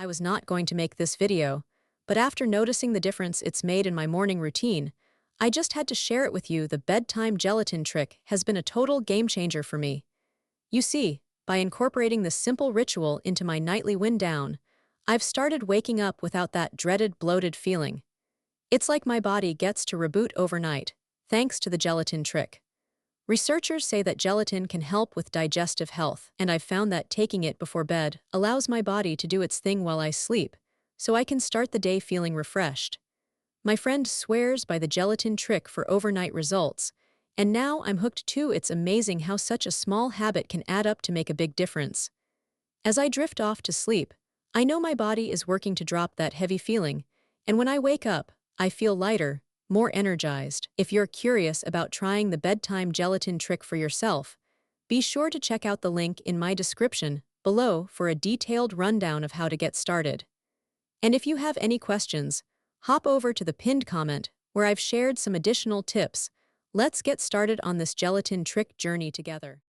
I was not going to make this video, but after noticing the difference it's made in my morning routine, I just had to share it with you. The bedtime gelatin trick has been a total game changer for me. You see, by incorporating this simple ritual into my nightly wind down, I've started waking up without that dreaded bloated feeling. It's like my body gets to reboot overnight, thanks to the gelatin trick. Researchers say that gelatin can help with digestive health, and I've found that taking it before bed allows my body to do its thing while I sleep, so I can start the day feeling refreshed. My friend swears by the gelatin trick for overnight results, and now I'm hooked too. It's amazing how such a small habit can add up to make a big difference. As I drift off to sleep, I know my body is working to drop that heavy feeling, and when I wake up, I feel lighter, more energized. If you're curious about trying the bedtime gelatin trick for yourself, be sure to check out the link in my description below for a detailed rundown of how to get started. And if you have any questions, hop over to the pinned comment where I've shared some additional tips. Let's get started on this gelatin trick journey together.